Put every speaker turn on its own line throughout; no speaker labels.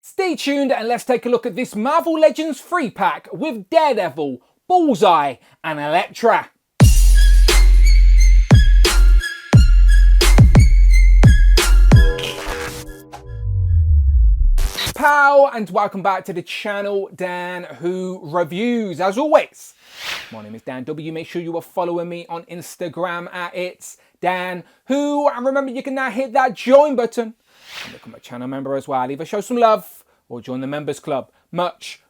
Stay tuned and let's take a look at this Marvel Legends free pack with Daredevil, Bullseye and Elektra. Pow, and welcome back to the channel, Dan Who Reviews. As always, my name is Dan W. Make sure you are following me on Instagram at It's Dan Who. And remember, you can now hit that join button and become a channel member as well. Either show some love or join the members club. Much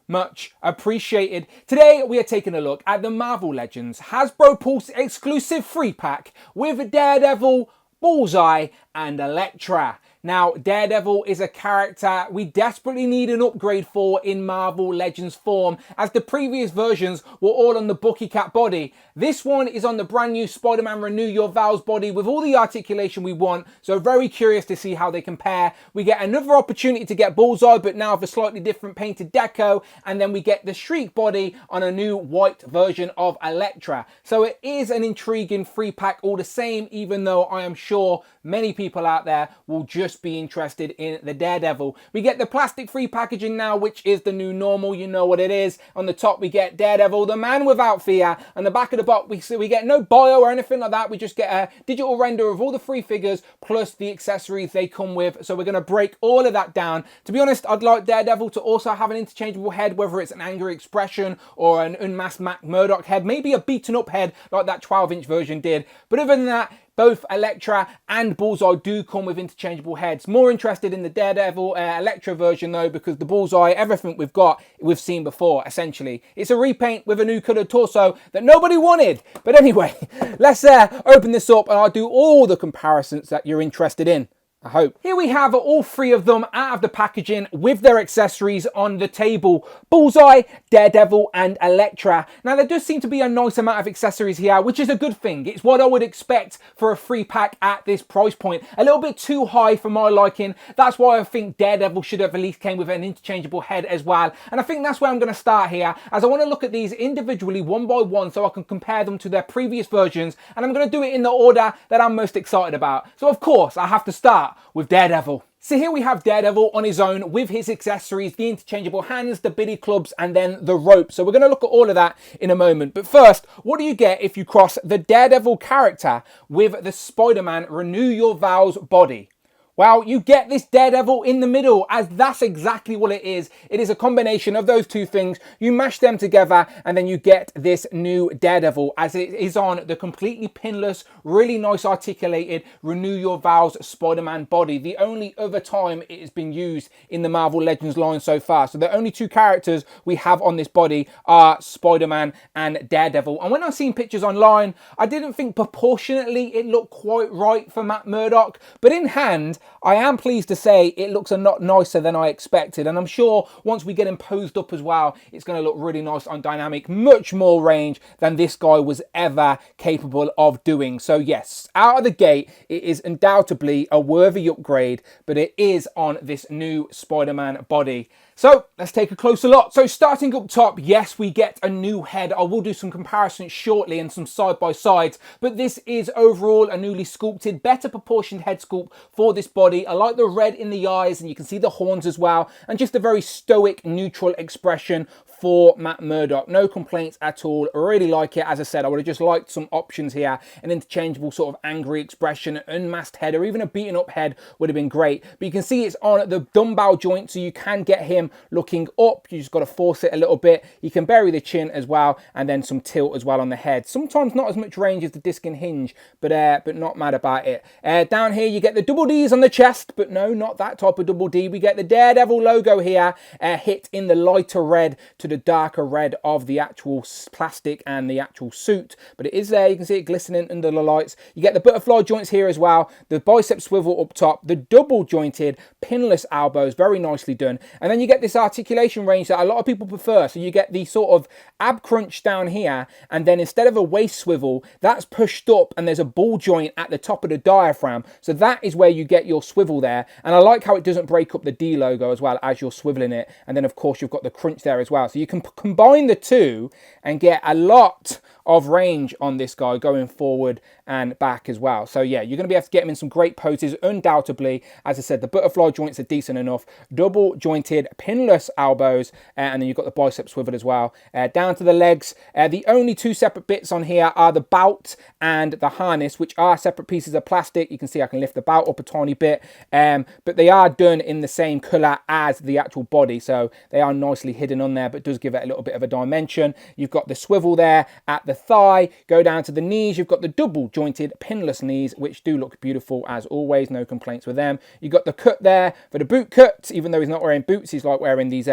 appreciated. Today we are taking a look at the Marvel Legends Hasbro Pulse exclusive free pack with Daredevil, Bullseye and Elektra. Now, Daredevil is a character we desperately need an upgrade for in Marvel Legends form, as the previous versions were all on the Bucky Cat body. This one is on the brand new Spider-Man Renew Your Vows body with all the articulation we want, so very curious to see how they compare. We get another opportunity to get Bullseye, but now with a slightly different painted deco, and then we get the Shriek body on a new white version of Elektra. So it is an intriguing free pack all the same, even though I am sure many people out there will just be interested in the Daredevil. We get the plastic free packaging now, which is the new normal. You know what it is. On the top we get Daredevil, the man without fear. On the back of the box we get no bio or anything like that. We just get a digital render of all the free figures plus the accessories they come with. So we're going to break all of that down. To be honest, I'd like Daredevil to also have an interchangeable head, whether it's an angry expression or an unmasked Matt Murdock head, maybe a beaten up head like that 12-inch version did. But other than that, both Elektra and Bullseye do come with interchangeable heads. More interested in the Daredevil Elektra version though, because the Bullseye, everything we've seen before, essentially. It's a repaint with a new coloured torso that nobody wanted. But anyway, let's open this up and I'll do all the comparisons that you're interested in. I hope. Here we have all three of them out of the packaging with their accessories on the table. Bullseye, Daredevil and Elektra. Now there does seem to be a nice amount of accessories here, which is a good thing. It's what I would expect for a free pack at this price point. A little bit too high for my liking. That's why I think Daredevil should have at least came with an interchangeable head as well. And I think that's where I'm going to start here, as I want to look at these individually one by one so I can compare them to their previous versions. And I'm going to do it in the order that I'm most excited about. So of course I have to start with Daredevil. So here we have Daredevil on his own with his accessories, the interchangeable hands, the billy clubs, and then the rope. So we're going to look at all of that in a moment. But first, what do you get if you cross the Daredevil character with the Spider-Man Renew Your Vows body? Well, you get this Daredevil in the middle, as that's exactly what it is. It is a combination of those two things. You mash them together and then you get this new Daredevil, as it is on the completely pinless, really nice articulated Renew Your Vows Spider-Man body. The only other time it has been used in the Marvel Legends line so far. So the only two characters we have on this body are Spider-Man and Daredevil. And when I've seen pictures online, I didn't think proportionately it looked quite right for Matt Murdock, but in hand, I am pleased to say it looks a lot nicer than I expected, and I'm sure once we get him posed up as well, it's going to look really nice and dynamic, much more range than this guy was ever capable of doing. So yes, out of the gate, it is undoubtedly a worthy upgrade, but it is on this new Spider-Man body. So let's take a closer look. So starting up top, yes, we get a new head. I will do some comparisons shortly and some side-by-sides, but this is overall a newly sculpted, better proportioned head sculpt for this body. I like the red in the eyes, and you can see the horns as well, and just a very stoic, neutral expression for Matt Murdock. No complaints at all. I really like it. As I said, I would have just liked some options here. An interchangeable sort of angry expression, unmasked head, or even a beaten up head would have been great. But you can see it's on the dumbbell joint, so you can get him looking up. You just got to force it a little bit. You can bury the chin as well, and then some tilt as well on the head. Sometimes not as much range as the disc and hinge, but not mad about it. Down here you get the double D's on the chest, but no, not that type of double D. We get the Daredevil logo here, hit in the lighter red to the darker red of the actual plastic and the actual suit, but it is there. You can see it glistening under the lights. You get the butterfly joints here as well, the bicep swivel up top, the double jointed pinless elbows, very nicely done, and then you get this articulation range that a lot of people prefer. So you get the sort of ab crunch down here, and then instead of a waist swivel, that's pushed up and there's a ball joint at the top of the diaphragm, so that is where you get your swivel there. And I like how it doesn't break up the D logo as well as you're swiveling it, and then of course you've got the crunch there as well. So you can combine the two and get a lot of range on this guy going forward and back as well. So yeah, you're going to be able to get him in some great poses, undoubtedly. As I said, the butterfly joints are decent enough. Double jointed pinless elbows, and then you've got the bicep swivel as well. Down to the legs, the only two separate bits on here are the bout and the harness, which are separate pieces of plastic. You can see I can lift the bout up a tiny bit, but they are done in the same colour as the actual body, so they are nicely hidden on there, but does give it a little bit of a dimension. You've got the swivel there at the thigh. Go down to the knees, you've got the double jointed pinless knees, which do look beautiful as always, no complaints with them. You've got the cut there for the boot cut. Even though he's not wearing boots, he's like wearing these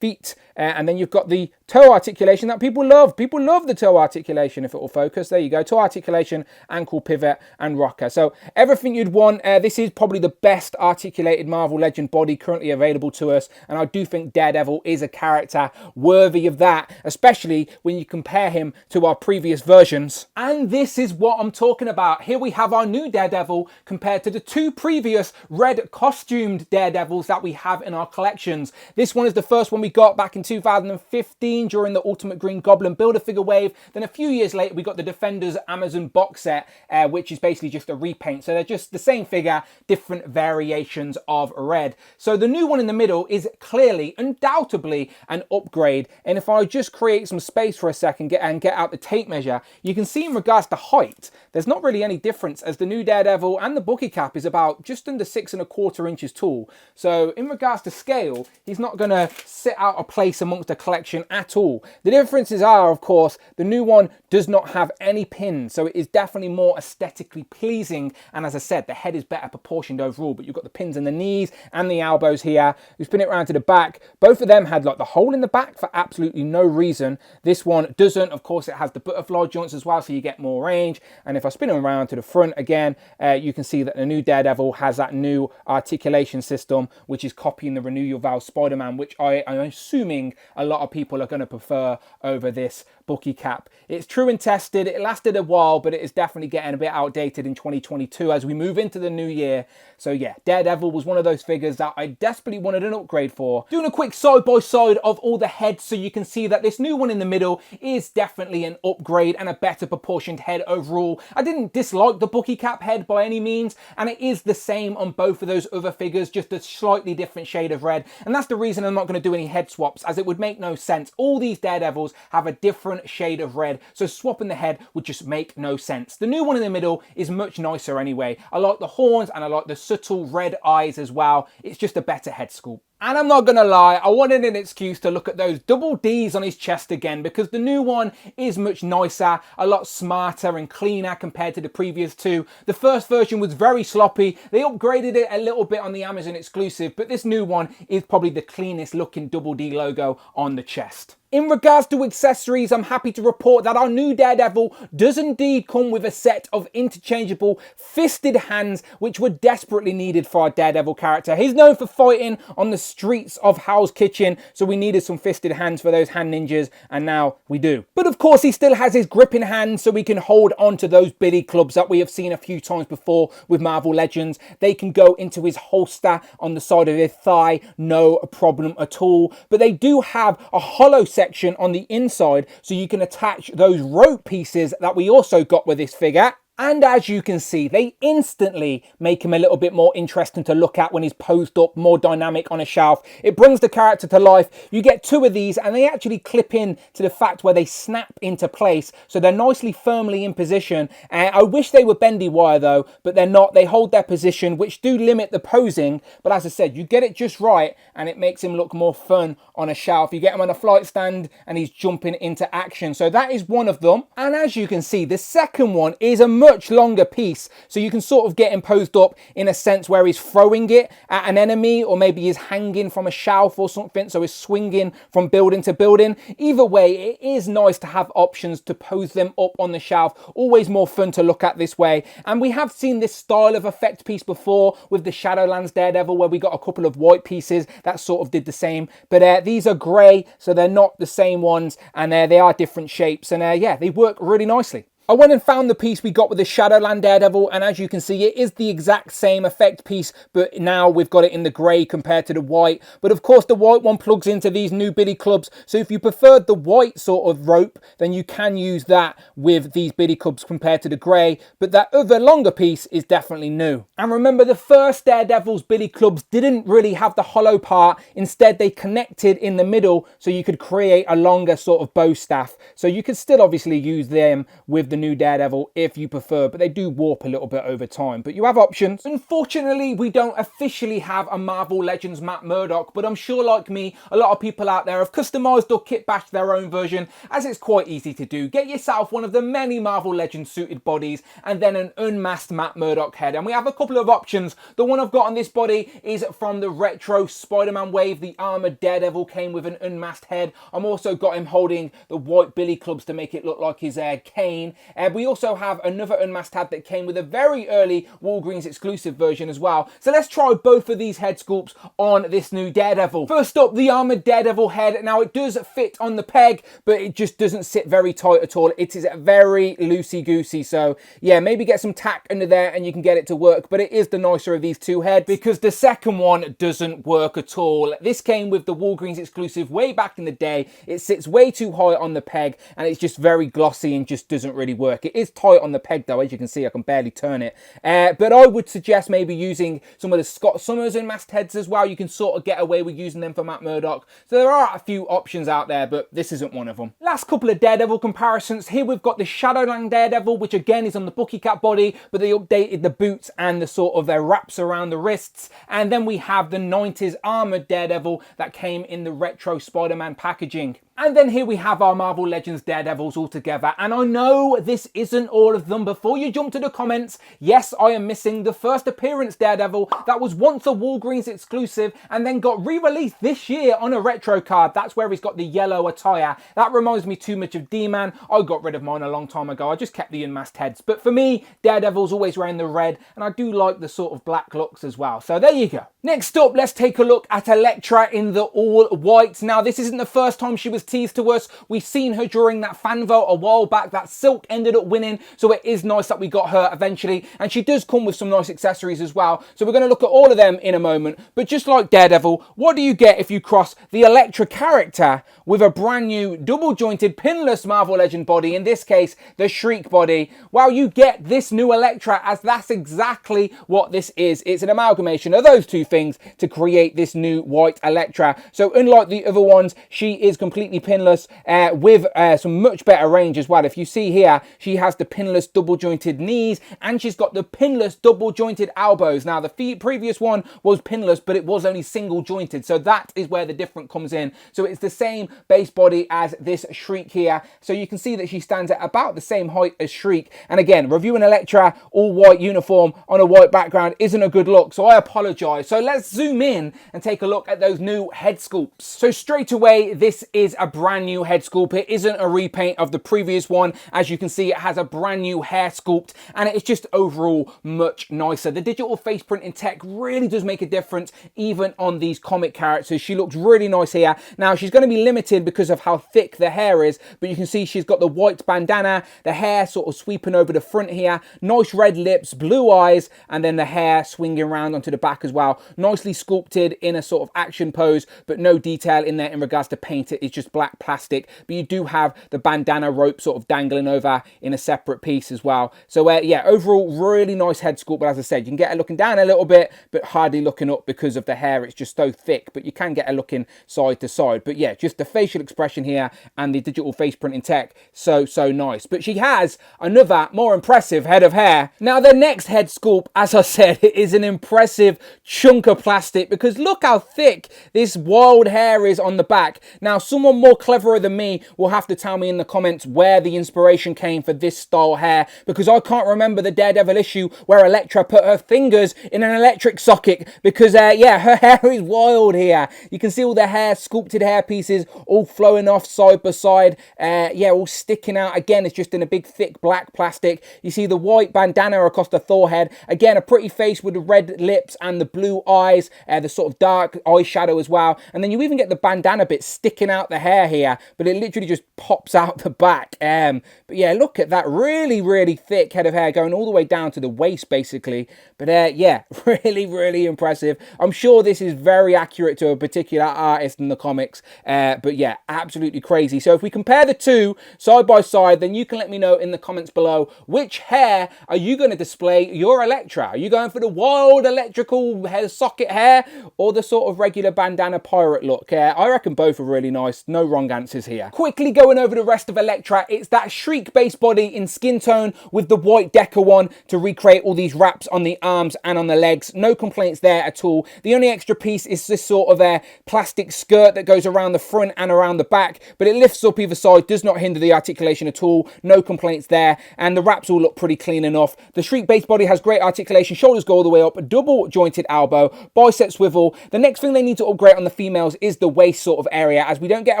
feet, and then you've got the toe articulation that people love. People love the toe articulation. If it will focus, there you go, toe articulation, ankle pivot and rocker. So everything you'd want. This is probably the best articulated Marvel Legend body currently available to us, and I do think Daredevil is a character worthy of that, especially when you compare him to our previous versions. And this is what I'm talking about. Here we have our new Daredevil compared to the two previous red costumed Daredevils that we have in our collections. This one is the first one we got back in 2015 during the Ultimate Green Goblin Build-A-Figure wave. Then a few years later we got the Defenders Amazon box set, which is basically just a repaint. So they're just the same figure, different variations of red. So the new one in the middle is clearly, undoubtedly an upgrade. And if I just create some space for a second and get out the tape measure, you can see in regards to height, there's not really any difference, as the new Daredevil and the bucky cap is about just under 6¼ inches tall. So in regards to scale, he's not going to sit out of place amongst the collection at all. The differences are, of course, the new one does not have any pins, so it is definitely more aesthetically pleasing. And as I said, the head is better proportioned overall, but you've got the pins in the knees and the elbows here. You spin it around to the back. Both of them had like the hole in the back for absolutely no reason. This one doesn't. Of course, it has the butterfly joints as well, so you get more range. And if I spin them around to the front again, you can see that the new Daredevil has that new articulation system, which is copying the Renew Your Vows Spider-Man, which I'm assuming a lot of people are going to prefer over this bucky cap. It's true and tested. It lasted a while, but it is definitely getting a bit outdated in 2022 as we move into the new year. So yeah, Daredevil was one of those figures that I desperately wanted an upgrade for. Doing a quick side-by-side of all the heads, so you can see that this new one in the middle is definitely an upgrade and a better proportioned head overall. I didn't dislike the bucky cap head by any means, and it is the same on both of those other figures, just a slightly different shade of red. And that's the reason I'm not going to do any head swaps, as it would make no sense. All these Daredevils have a different shade of red, so swapping the head would just make no sense. The new one in the middle is much nicer anyway. I like the horns and I like the subtle red eyes as well. It's just a better head sculpt. And I'm not going to lie, I wanted an excuse to look at those double Ds on his chest again, because the new one is much nicer, a lot smarter and cleaner compared to the previous two. The first version was very sloppy. They upgraded it a little bit on the Amazon exclusive, but this new one is probably the cleanest looking double D logo on the chest. In regards to accessories, I'm happy to report that our new Daredevil does indeed come with a set of interchangeable fisted hands, which were desperately needed for our Daredevil character. He's known for fighting on the streets of Hell's Kitchen, so we needed some fisted hands for those hand ninjas, and now we do. But of course, he still has his gripping hands, so we can hold on to those billy clubs that we have seen a few times before with Marvel Legends. They can go into his holster on the side of his thigh, no problem at all. But they do have a hollow section on the inside, so you can attach those rope pieces that we also got with this figure. And as you can see, they instantly make him a little bit more interesting to look at when he's posed up, more dynamic on a shelf. It brings the character to life. You get two of these and they actually clip in to the fact where they snap into place, so they're nicely firmly in position. I wish they were bendy wire though, but they're not. They hold their position, which do limit the posing, but as I said, you get it just right and it makes him look more fun on a shelf. You get him on a flight stand and he's jumping into action. So that is one of them. And as you can see, the second one is a much longer piece, so you can sort of get him posed up in a sense where he's throwing it at an enemy, or maybe he's hanging from a shelf or something, so he's swinging from building to building. Either way, it is nice to have options to pose them up on the shelf. Always more fun to look at this way. And we have seen this style of effect piece before with the Shadowlands Daredevil, where we got a couple of white pieces that sort of did the same, but these are grey, so they're not the same ones, and they are different shapes, and yeah, they work really nicely. I went and found the piece we got with the Shadowland Daredevil, and as you can see, it is the exact same effect piece, but now we've got it in the grey compared to the white. But of course, the white one plugs into these new billy clubs, so if you preferred the white sort of rope, then you can use that with these billy clubs compared to the grey, but that other longer piece is definitely new. And remember, the first Daredevil's billy clubs didn't really have the hollow part. Instead, they connected in the middle, so you could create a longer sort of bow staff. So you could still obviously use them with the new Daredevil if you prefer, but they do warp a little bit over time, but you have options. Unfortunately, we don't officially have a Marvel Legends Matt Murdock, but I'm sure, like me, a lot of people out there have customized or kit bashed their own version, as it's quite easy to do. Get yourself one of the many Marvel Legends suited bodies and then an unmasked Matt Murdock head, and we have a couple of options. The one I've got on this body is from the retro Spider-Man wave. The armored Daredevil came with an unmasked head. I'm also got him holding the white billy clubs to make it look like his cane. We also have another unmasked head that came with a very early Walgreens exclusive version as well. So let's try both of these head sculpts on this new Daredevil. First up, the armored Daredevil head. Now it does fit on the peg, but it just doesn't sit very tight at all. It is very loosey-goosey. So yeah, maybe get some tack under there and you can get it to work. But it is the nicer of these two heads because the second one doesn't work at all. This came with the Walgreens exclusive way back in the day. It sits way too high on the peg and it's just very glossy and just doesn't really work. It is tight on the peg though, as you can see. I can barely turn it. But I would suggest maybe using some of the Scott Summers unmasked heads as well. You can sort of get away with using them for Matt Murdock. So there are a few options out there, but this isn't one of them. Last couple of Daredevil comparisons. Here we've got the Shadowland Daredevil, which again is on the Bucky Cat body, but they updated the boots and the sort of their wraps around the wrists. And then we have the 90s armored Daredevil that came in the retro Spider-Man packaging. And then here we have our Marvel Legends Daredevils all together. And I know this isn't all of them. Before you jump to the comments, yes, I am missing the first appearance Daredevil that was once a Walgreens exclusive and then got re-released this year on a retro card. That's where he's got the yellow attire. That reminds me too much of D-Man. I got rid of mine a long time ago. I just kept the unmasked heads. But for me, Daredevil's always wearing the red, and I do like the sort of black looks as well. So there you go. Next up, let's take a look at Elektra in the all white. Now, this isn't the first time she was teased to us. We've seen her during that fan vote a while back. That Silk ended up winning, so it is nice that we got her eventually. And she does come with some nice accessories as well. So we're going to look at all of them in a moment. But just like Daredevil, what do you get if you cross the Elektra character with a brand new double-jointed pinless Marvel Legend body, in this case, the Shriek body? Well, you get this new Elektra, as that's exactly what this is. It's an amalgamation of those two things to create this new white Elektra. So unlike the other ones, she is completely pinless with some much better range as well. If you see here, she has the pinless double jointed knees and she's got the pinless double jointed elbows. Now the previous one was pinless, but it was only single jointed, so that is where the difference comes in. So it's the same base body as this Shriek here, so you can see that she stands at about the same height as Shriek. And again, reviewing Elektra all white uniform on a white background isn't a good look, so I apologize. So let's zoom in and take a look at those new head sculpts. So straight away, this is a brand new head sculpt. It isn't a repaint of the previous one. As you can see, it has a brand new hair sculpt and it's just overall much nicer. The digital face printing tech really does make a difference even on these comic characters. She looks really nice here. Now she's going to be limited because of how thick the hair is, but you can see she's got the white bandana, the hair sort of sweeping over the front here, nice red lips, blue eyes, and then the hair swinging around onto the back as well. Nicely sculpted in a sort of action pose, but no detail in there in regards to paint. It's just black plastic, but you do have the bandana rope sort of dangling over in a separate piece as well. So yeah, overall really nice head sculpt, but as I said, you can get her looking down a little bit, but hardly looking up because of the hair. It's just so thick, but you can get her looking side to side. But yeah, just the facial expression here and the digital face printing tech, so nice. But she has another more impressive head of hair. Now the next head sculpt, as I said, is an impressive chunk of plastic, because look how thick this wild hair is on the back. Now someone more cleverer than me will have to tell me in the comments where the inspiration came for this style hair, because I can't remember the Daredevil issue where Elektra put her fingers in an electric socket, because yeah, her hair is wild here. You can see all the hair, sculpted hair pieces all flowing off side by side, yeah, all sticking out. Again, it's just in a big thick black plastic. You see the white bandana across the Thor head. Again, a pretty face with the red lips and the blue eyes, the sort of dark eyeshadow as well. And then you even get the bandana bit sticking out the hair hair here, but it literally just pops out the back. But yeah, look at that, really, really thick head of hair going all the way down to the waist, basically. But yeah, really, really impressive. I'm sure this is very accurate to a particular artist in the comics, but yeah, absolutely crazy. So if we compare the two side by side, then you can let me know in the comments below, which hair are you going to display your Elektra? Are you going for the wild electrical hair socket hair, or the sort of regular bandana pirate look? I reckon both are really nice. No wrong answers here. Quickly going over the rest of Elektra, it's that Shriek base body in skin tone with the white deco one to recreate all these wraps on the arms and on the legs. No complaints there at all. The only extra piece is this sort of a plastic skirt that goes around the front and around the back, but it lifts up either side, does not hinder the articulation at all. No complaints there, and the wraps all look pretty clean enough. The Shriek base body has great articulation, shoulders go all the way up, a double jointed elbow, bicep swivel. The next thing they need to upgrade on the females is the waist sort of area, as we don't get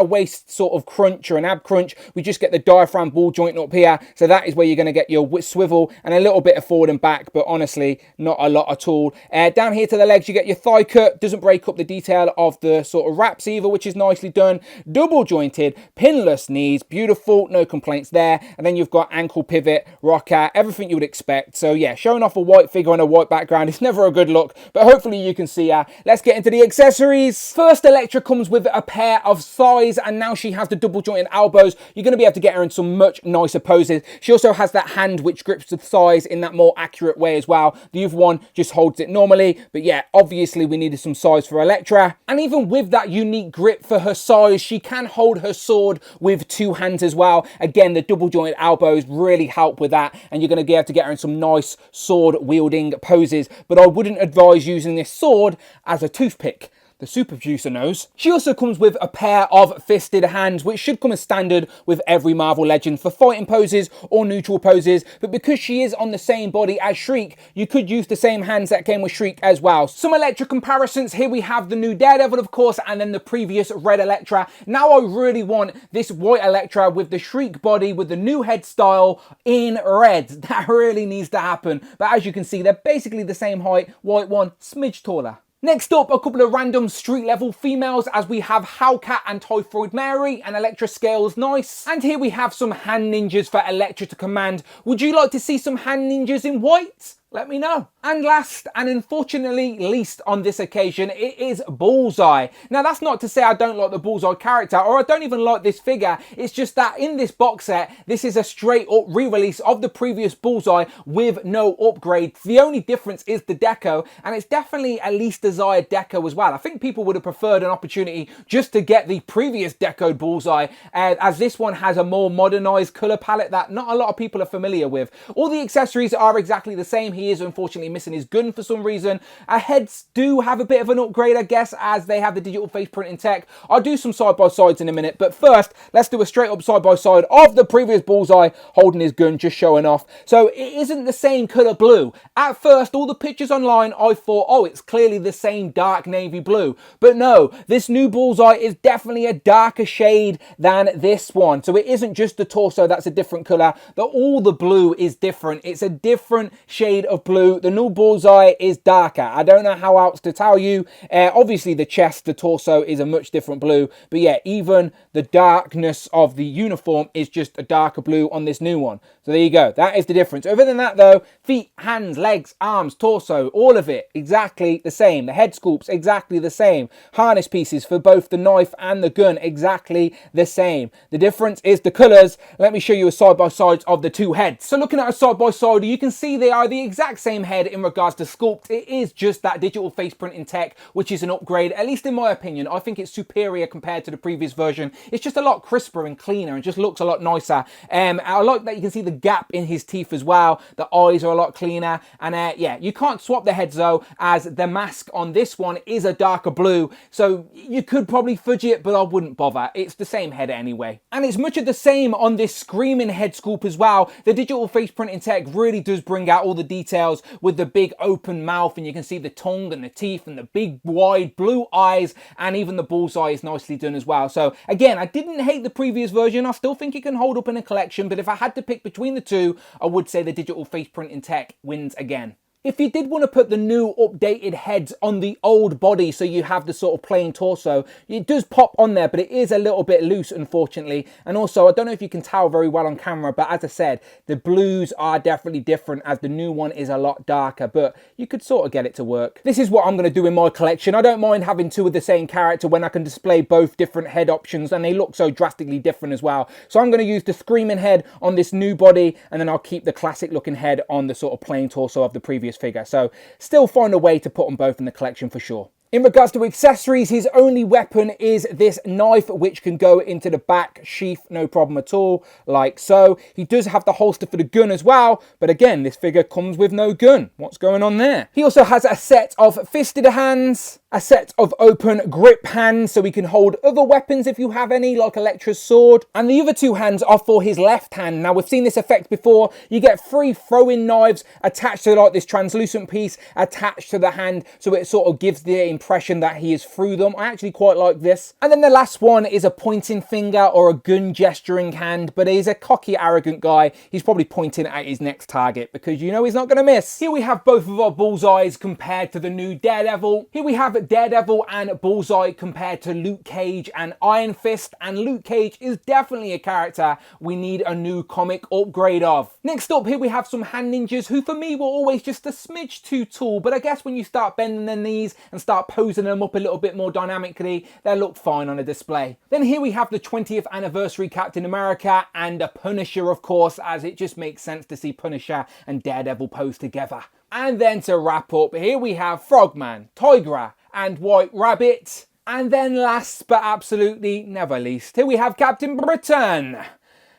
a waist sort of crunch or an ab crunch, we just get the diaphragm ball joint up here. So that is where you're going to get your swivel and a little bit of forward and back, but honestly not a lot at all. Down here to the legs you get your thigh cut, doesn't break up the detail of the sort of wraps either, which is nicely done. Double jointed, pinless knees, beautiful, no complaints there. And then you've got ankle pivot, rocker, everything you would expect. So yeah, showing off a white figure on a white background is never a good look, but hopefully you can see her. Let's get into the accessories. First, Elektra comes with a pair of thighs, and now she has the double jointed elbows. You're going to be able to get her in some much nicer poses. She also has that hand which grips the thighs in that more accurate way as well. The other one just holds it normally, but yeah, obviously we needed some size for Elektra. And even with that unique grip for her size, she can hold her sword with two hands as well. Again, the double jointed elbows really help with that, and you're going to be able to get her in some nice sword wielding poses, but I wouldn't advise using this sword as a toothpick. The super producer knows. She also comes with a pair of fisted hands, which should come as standard with every Marvel Legend for fighting poses or neutral poses, but because she is on the same body as Shriek, you could use the same hands that came with Shriek as well. Some Elektra comparisons. Here we have the new Daredevil, of course, and then the previous red Elektra. Now I really want this white Elektra with the Shriek body with the new head style in red. That really needs to happen, but as you can see, they're basically the same height. White one, smidge taller. Next up, a couple of random street level females, as we have Hellcat and Typhoid Mary, and Elektra scales nice. And here we have some hand ninjas for Elektra to command. Would you like to see some hand ninjas in white? Let me know. And last, and unfortunately least on this occasion, it is Bullseye. Now that's not to say I don't like the Bullseye character, or I don't even like this figure. It's just that in this box set, this is a straight up re-release of the previous Bullseye with no upgrade. The only difference is the deco, and it's definitely a least desired deco as well. I think people would have preferred an opportunity just to get the previous decoed Bullseye, as this one has a more modernized color palette that not a lot of people are familiar with. All the accessories are exactly the same. He is unfortunately missing his gun for some reason. Our heads do have a bit of an upgrade, I guess, as they have the digital face printing tech. I'll do some side-by-sides in a minute, but first, let's do a straight-up side-by-side of the previous Bullseye holding his gun, just showing off. So it isn't the same colour blue. At first, all the pictures online, I thought, oh, it's clearly the same dark navy blue. But no, this new Bullseye is definitely a darker shade than this one. So it isn't just the torso that's a different colour, but all the blue is different. It's a different shade of blue. The new Bullseye is darker. I don't know how else to tell you. Obviously the chest, the torso is a much different blue, but yeah, even the darkness of the uniform is just a darker blue on this new one. So there you go, that is the difference. Other than that though, feet, hands, legs, arms, torso, all of it exactly the same. The head sculpts exactly the same. Harness pieces for both the knife and the gun exactly the same. The difference is the colours. Let me show you a side by side of the two heads. So looking at a side by side, you can see they are the exact same head in regards to sculpt. It is just that digital face printing tech, which is an upgrade, at least in my opinion. I think it's superior compared to the previous version. It's just a lot crisper and cleaner and just looks a lot nicer. I like that you can see the gap in his teeth as well. The eyes are a lot cleaner, and yeah, you can't swap the heads though, as the mask on this one is a darker blue, so you could probably fudge it, but I wouldn't bother. It's the same head anyway. And it's much of the same on this screaming head sculpt as well. The digital face printing tech really does bring out all the details with the big open mouth, and you can see the tongue and the teeth and the big wide blue eyes, and even the Bullseye is nicely done as well. So again, I didn't hate the previous version. I still think it can hold up in a collection, but if I had to pick between the two, I would say the digital face printing tech wins again. If you did want to put the new updated heads on the old body so you have the sort of plain torso, it does pop on there, but it is a little bit loose, unfortunately. And also, I don't know if you can tell very well on camera, but as I said, the blues are definitely different as the new one is a lot darker, but you could sort of get it to work. This is what I'm going to do in my collection. I don't mind having two of the same character when I can display both different head options, and they look so drastically different as well. So I'm going to use the screaming head on this new body, and then I'll keep the classic looking head on the sort of plain torso of the previous figure. So still find a way to put them both in the collection for sure. In regards to accessories, his only weapon is this knife, which can go into the back sheath, no problem at all, like so. He does have the holster for the gun as well, but again, this figure comes with no gun. What's going on there? He also has a set of fisted hands, a set of open grip hands, so he can hold other weapons if you have any, like Elektra's sword, and the other two hands are for his left hand. Now, we've seen this effect before. You get 3 throwing knives attached to like this translucent piece attached to the hand, so it sort of gives the impression that he is through them. I actually quite like this. And then the last one is a pointing finger or a gun gesturing hand, but he's a cocky, arrogant guy. He's probably pointing at his next target because you know he's not going to miss. Here we have both of our Bullseyes compared to the new Daredevil. Here we have Daredevil and Bullseye compared to Luke Cage and Iron Fist, and Luke Cage is definitely a character we need a new comic upgrade of. Next up, here we have some hand ninjas who for me were always just a smidge too tall, but I guess when you start bending their knees and start posing them up a little bit more dynamically, they look fine on a display. Then here we have the 20th anniversary Captain America and a Punisher, of course, as it just makes sense to see Punisher and Daredevil pose together. And then to wrap up, here we have Frogman, Tigra, and White Rabbit. And then last but absolutely never least, here we have Captain Britain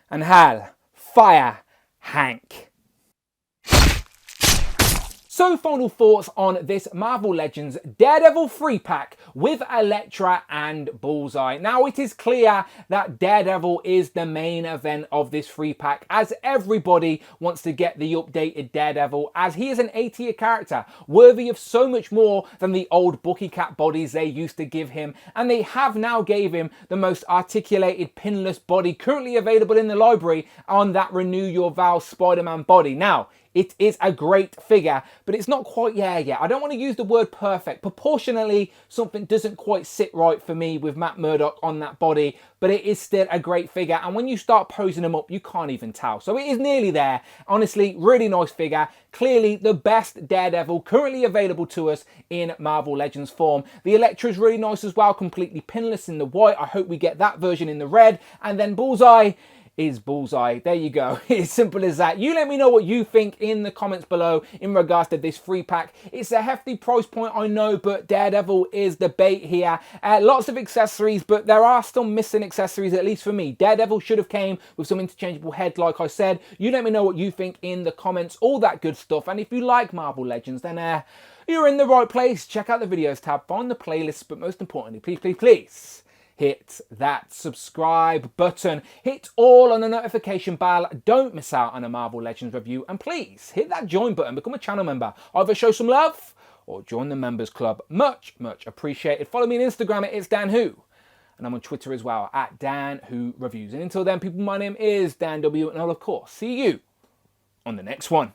and Hal Fire Hank. So final thoughts on this Marvel Legends Daredevil 3-pack with Elektra and Bullseye. Now it is clear that Daredevil is the main event of this 3-pack, as everybody wants to get the updated Daredevil, as he is an A-tier character worthy of so much more than the old Bucky Cat bodies they used to give him, and they have now gave him the most articulated pinless body currently available in the library on that Renew Your Vows Spider-Man body. Now, it is a great figure, but it's not quite there yet. I don't want to use the word perfect. Proportionally, something doesn't quite sit right for me with Matt Murdock on that body, but it is still a great figure. And when you start posing him up, you can't even tell. So it is nearly there. Honestly, really nice figure. Clearly the best Daredevil currently available to us in Marvel Legends form. The Elektra is really nice as well, completely pinless in the white. I hope we get that version in the red. And then Bullseye is Bullseye. There you go. It's simple as that. You let me know what you think in the comments below in regards to this 3-pack. It's a hefty price point, I know, but Daredevil is the bait here. Lots of accessories, but there are still missing accessories, at least for me. Daredevil should have came with some interchangeable head, like I said. You let me know what you think in the comments, all that good stuff. And if you like Marvel Legends, then you're in the right place. Check out the videos tab, find the playlists, but most importantly, please, please, please, hit that subscribe button, hit all on the notification bell, don't miss out on a Marvel Legends review, and please hit that join button, become a channel member, either show some love or join the members club. Much appreciated. Follow me on Instagram at It's Dan Who, and I'm on Twitter as well at Dan Who Reviews. And until then, people, my name is Dan W, and I'll of course see you on the next one.